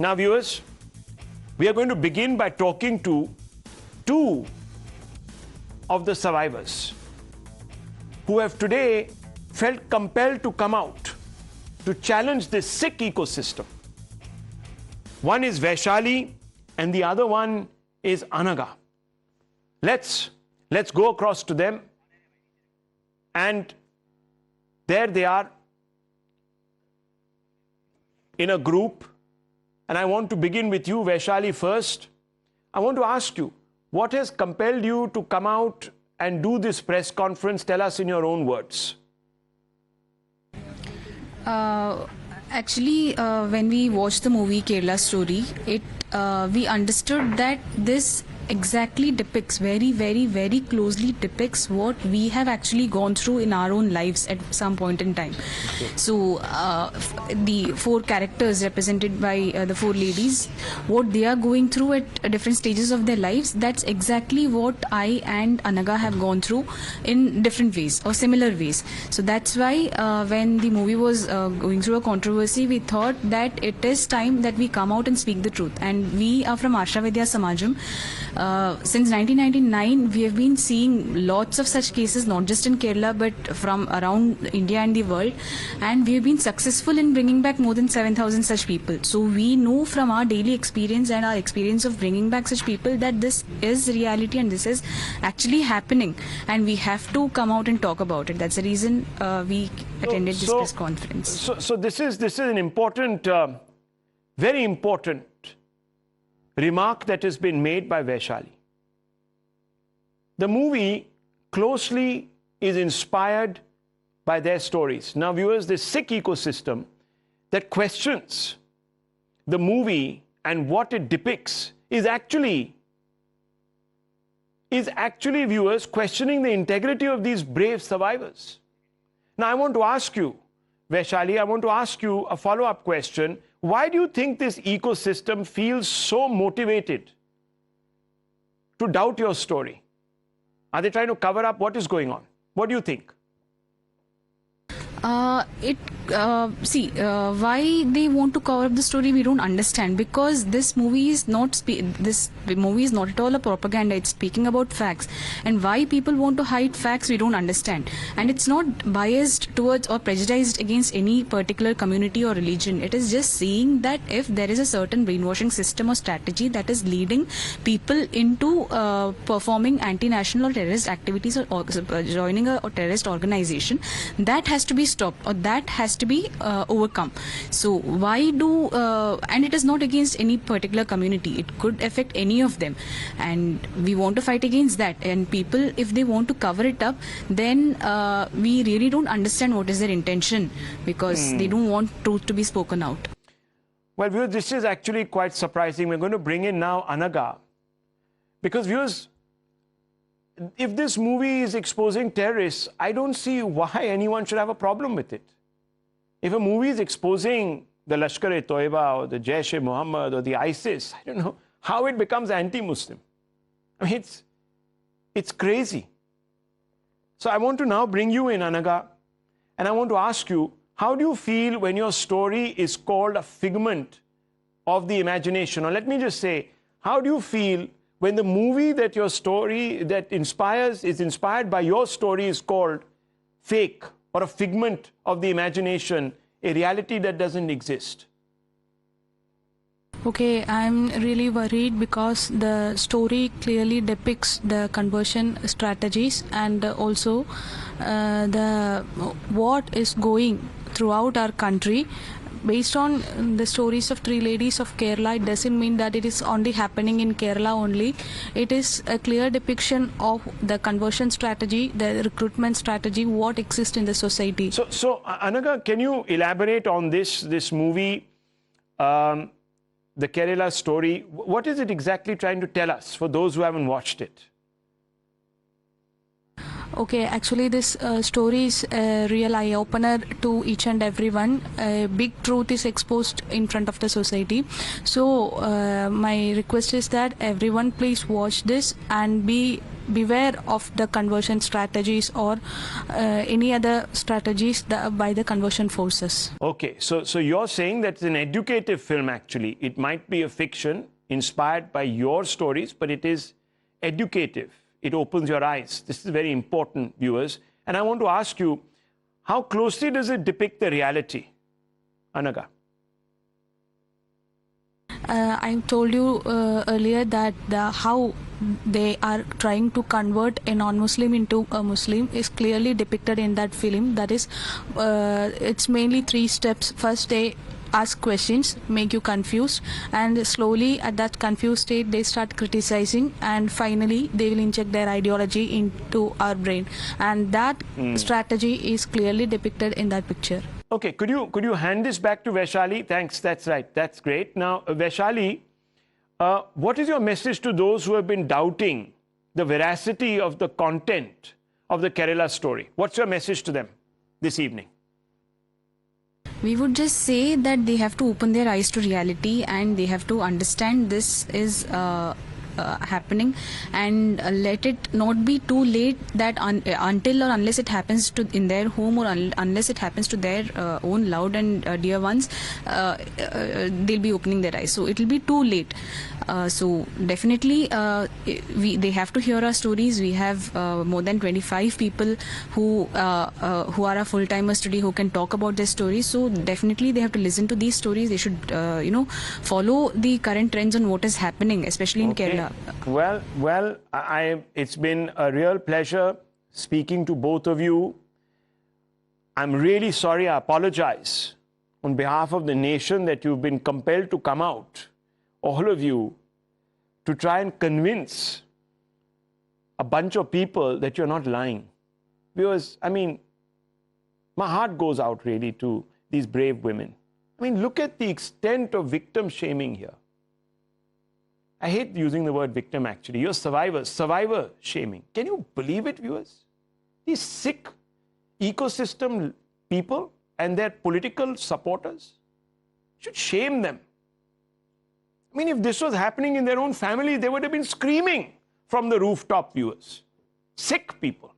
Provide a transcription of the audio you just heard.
Now, viewers, we are going to begin by talking to two of the survivors who have today felt compelled to come out to challenge this sick ecosystem. One is Vaishali and the other one is Anaga. Let's go across to them, and there they are in a group. And I want to begin with you, Vaishali, first. I want to ask you, what has compelled you to come out and do this press conference? Tell us in your own words. Actually, when we watched the movie Kerala Story, we understood that this exactly depicts, very closely depicts what we have actually gone through in our own lives at some point in time. So the four characters represented by the four ladies, what they are going through at different stages of their lives, that's exactly what I and Anaga have gone through in different ways or similar ways. So that's why when the movie was going through a controversy, we thought that it is time that we come out and speak the truth. And we are from Asha Vidya Samajam. Since 1999, we have been seeing lots of such cases, not just in Kerala, but from around India and the world. And we have been successful in bringing back more than 7,000 such people. So we know from our daily experience and our experience of bringing back such people that this is reality and this is actually happening. And we have to come out and talk about it. That's the reason we attended this press conference. So this is an important, very important remark that has been made by Vaishali. The movie closely is inspired by their stories. Now, viewers, this sick ecosystem that questions the movie and what it depicts is actually, viewers, questioning the integrity of these brave survivors. Now, I want to ask you, Vaishali, I want to ask you a follow-up question. Why do you think this ecosystem feels so motivated to doubt your story? Are they trying to cover up what is going on? What do you think? Why they want to cover up the story, we don't understand, because this movie is not at all a propaganda. It's speaking about facts, and why people want to hide facts, we don't understand. And it's not biased towards or prejudiced against any particular community or religion. It is just saying that if there is a certain brainwashing system or strategy that is leading people into performing anti-national or terrorist activities or joining a terrorist organization, that has to be stopped, or that has to be overcome. So why do and it is not against any particular community, it could affect any of them, and we want to fight against that. And people, if they want to cover it up, then we really don't understand what is their intention, because they don't want truth to be spoken out. Well, viewers, this is actually quite surprising. We're going to bring in now Anaga, because viewers, if this movie is exposing terrorists, I don't see why anyone should have a problem with it. If a movie is exposing the Lashkar-e-Toiba or the Jaish-e-Mohammed or the ISIS, I don't know how it becomes anti-Muslim. I mean, it's crazy. So I want to now bring you in, Anaga, and I want to ask you, how do you feel when your story is called a figment of the imagination? Or let me just say, how do you feel when the movie that your story that is inspired by your story is called fake or a figment of the imagination, a reality that doesn't exist? Okay, I'm really worried because the story clearly depicts the conversion strategies and also what is going throughout our country. Based on the stories of three ladies of Kerala, it doesn't mean that it is only happening in Kerala only. It is a clear depiction of the conversion strategy, the recruitment strategy, what exists in the society. So Anaga, can you elaborate on this movie, the Kerala Story? What is it exactly trying to tell us for those who haven't watched it? Okay, actually this story is a real eye-opener to each and everyone. A big truth is exposed in front of the society. So my request is that everyone please watch this and be beware of the conversion strategies or any other strategies by the conversion forces. Okay, so you're saying that it's an educative film actually. It might be a fiction inspired by your stories, but it is educative. It opens your eyes. This is very important, viewers. And I want to ask you, how closely does it depict the reality? Anaga. I told you earlier that how they are trying to convert a non-Muslim into a Muslim is clearly depicted in that film. That is, it's mainly 3 steps. First, they ask questions, make you confused, and slowly at that confused state they start criticizing, and finally they will inject their ideology into our brain, and that strategy is clearly depicted in that picture. Okay, could you hand this back to Vaishali? Thanks, that's right, that's great. Now, Vaishali, what is your message to those who have been doubting the veracity of the content of the Kerala story? What's your message to them this evening? We would just say that they have to open their eyes to reality and they have to understand this is happening, and let it not be too late that until or unless it happens to in their home, or unless it happens to their own loved and dear ones, they'll be opening their eyes. So it will be too late. So definitely they have to hear our stories. We have more than 25 people who are our full-timers today who can talk about their stories. So definitely they have to listen to these stories. They should follow the current trends on what is happening, especially in Kerala. Well, it's been a real pleasure speaking to both of you. I'm really sorry, I apologize on behalf of the nation that you've been compelled to come out, all of you, to try and convince a bunch of people that you're not lying. Because, I mean, my heart goes out really to these brave women. I mean, look at the extent of victim shaming here. I hate using the word victim actually. You're survivors, survivor shaming. Can you believe it, viewers? These sick ecosystem people and their political supporters should shame them. I mean, if this was happening in their own family, they would have been screaming from the rooftop, viewers. Sick people.